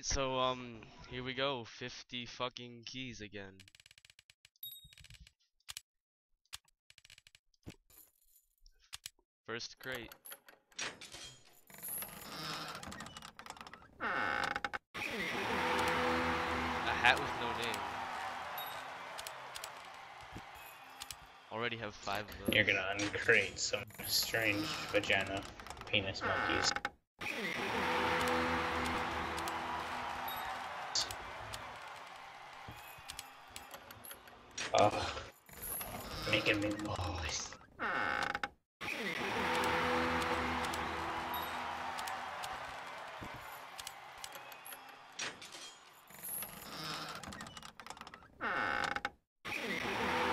so here we go. 50 fucking keys again. First crate. A hat with no name. Already have 5 of those. You're gonna uncrate some strange vagina penis monkeys. Oh, making me moist.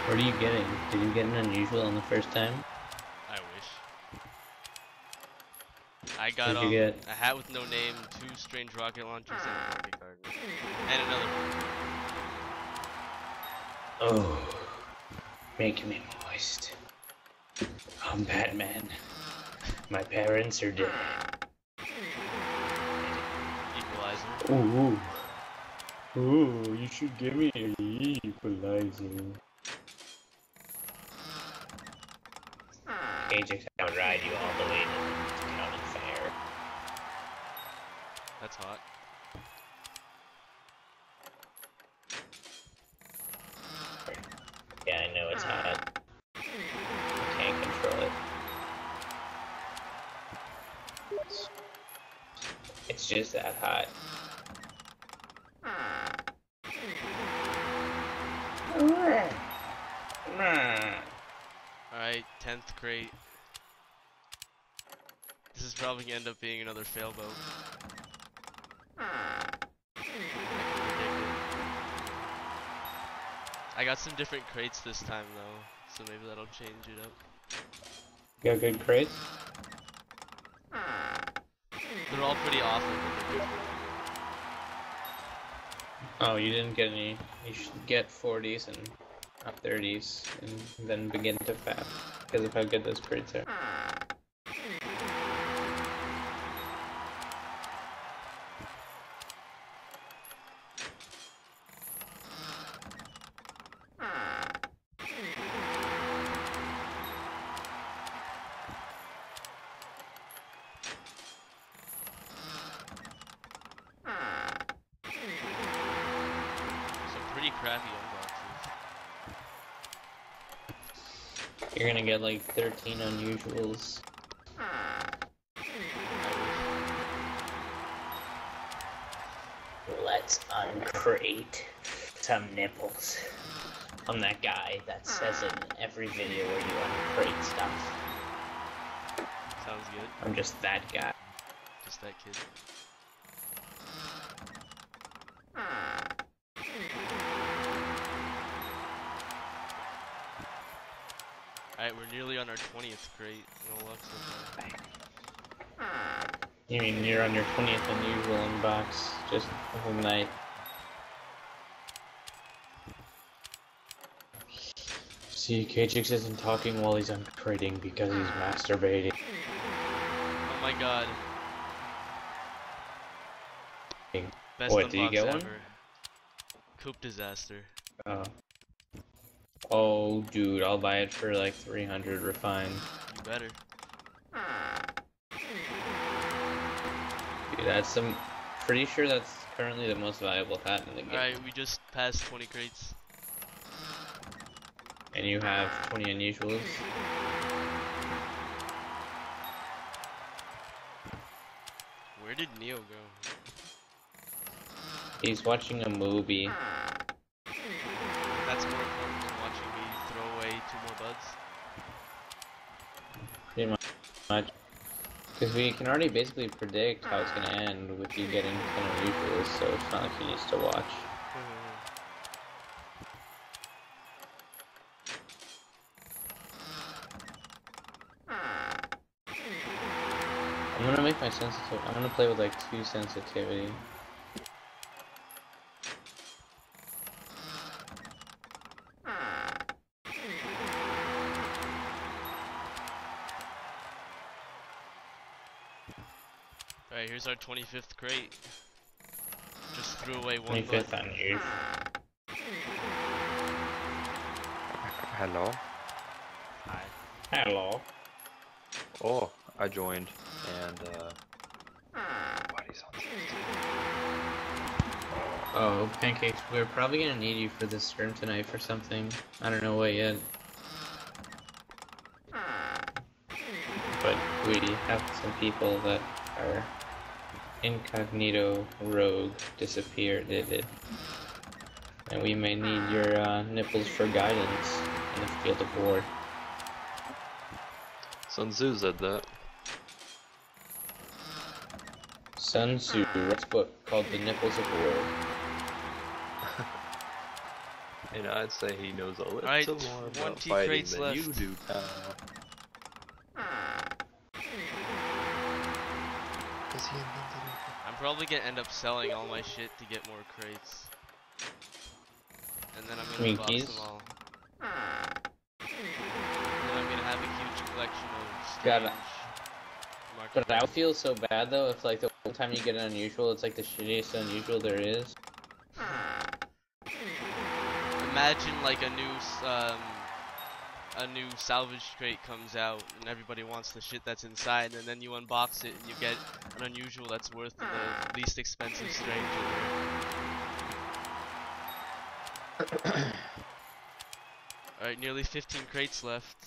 What are you getting? Did you get an unusual on the first time? I wish. I got What'd you get? a hat with no name, 2 strange rocket launchers, and a pocket card. And another one. Oh, making me moist. I'm Batman. My parents are dead. Equalizer. Ooh. Ooh, you should give me an equalizer. Ajax, I would ride you all the way to county fair. That's hot. Yeah, I know it's hot. I can't control it. It's just that hot. Alright, 10th crate. This is probably gonna end up being another fail boat. I can predict it. I got some different crates this time though, so maybe that'll change it up. You got good crates? They're all pretty awful, but they're different. Oh, you didn't get any. You should get 40s and 30s and then begin to fap because of how good those crates are. Pretty crappy unboxes. You're gonna get like 13 unusuals. Let's uncrate some nipples. I'm that guy that says it in every video where you uncrate stuff. Sounds good. I'm just that guy. Just that kid. Alright, we're nearly on our 20th crate. No luck so far. You mean you're on your 20th unusual unbox just the night? See, Kachix isn't talking while he's uncrating because he's masturbating. Oh my god. Best What, do you unbox get one? ever. Coop disaster. Oh, dude, I'll buy it for like 300 refined. You better. Dude, that's some. Pretty sure that's currently the most valuable hat in the game. Alright, we just passed 20 crates. And you have 20 unusuals. Where did Neo go? He's watching a movie. That's more important than watching me throw away 2 more buds. Pretty much. Because we can already basically predict how it's going to end with you getting 10 unusuals, so it's not like he needs to watch. I'm gonna make my sensitive. I'm gonna play with like 2 sensitivity. Alright, here's our 25th crate. Just threw away one 25th button. on you. Hello? Hi. Hello. Oh, I joined, and, buddy's on Oh, Pancakes, we're probably gonna need you for this stream tonight for something. I don't know what yet. But we have some people that are incognito, rogue, disappeared, and we may need your nipples for guidance in the field of war. Sun Tzu said that. Sun Tzu writes a book called The Nipples of War. And I'd say he knows a little Alright, more about 20 fighting crates than left. you do, pal. Cause he invented it. I'm probably gonna end up selling all my shit to get more crates. And then I'm gonna box Twinkies? them all. And then I'm gonna have a huge collection of Got strange it. market. But I would feel so bad though if like the one time you get an unusual, it's like the shittiest unusual there is. Imagine like a new salvage crate comes out and everybody wants the shit that's inside, and then you unbox it and you get an unusual that's worth the least expensive strange in there. Alright, nearly 15 crates left.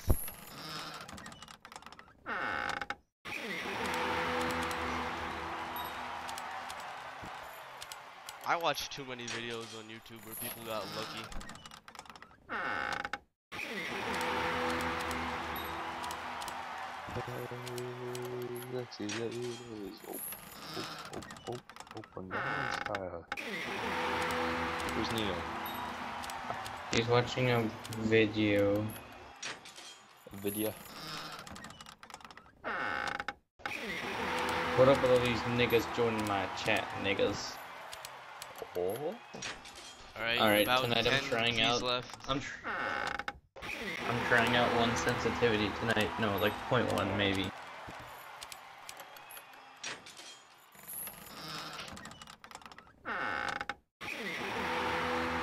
I watch too many videos on YouTube where people got lucky. Let's see, that is open down. Where's Neo? He's watching a video. A video. What up with all these niggas joining my chat, niggas? Oh. Alright, about tonight 10 I'm trying keys out. left. I'm trying out one sensitivity tonight. No, like 0.1 maybe.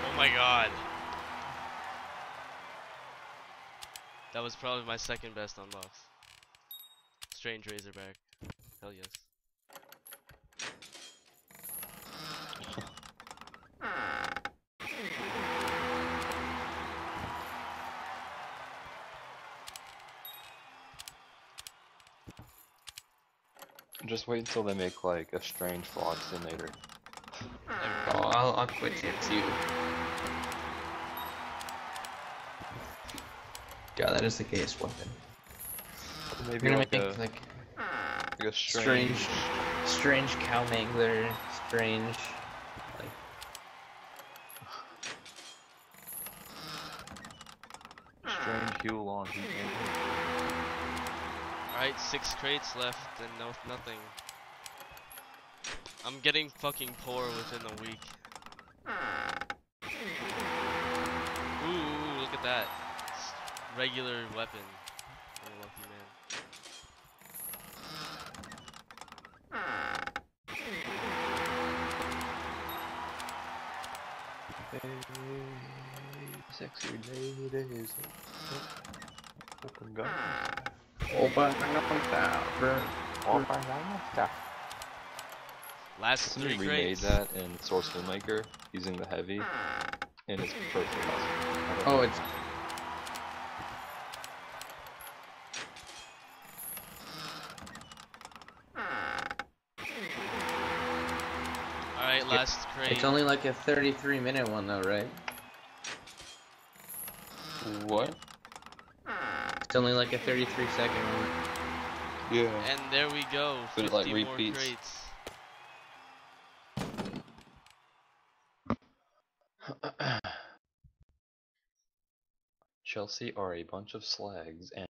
Oh my god. That was probably my second best unbox. Strange Razorback. Hell yes. Just wait until they make like a strange Floxinator. Oh, I'll quit it too. God, that is the gayest weapon. Maybe You're gonna like make a, like like a strange. strange cow mangler, strange, like Strange Huel heat maker. Alright, 6 crates left and nothing. I'm getting fucking poor within a week. Ooh, look at that. Regular weapon. I'm a lucky man. Hey, sexy ladies. Open guns. Last 3 Somebody remade crates. that in Source Filmmaker using the heavy, and it's perfect. oh, it's Alright, last crate. it's only like a 33-minute one though, right? What? It's only like a 33-second one. Yeah. And there we go. But 50 it, like, more repeats. crates. Chelsea are a bunch of slags and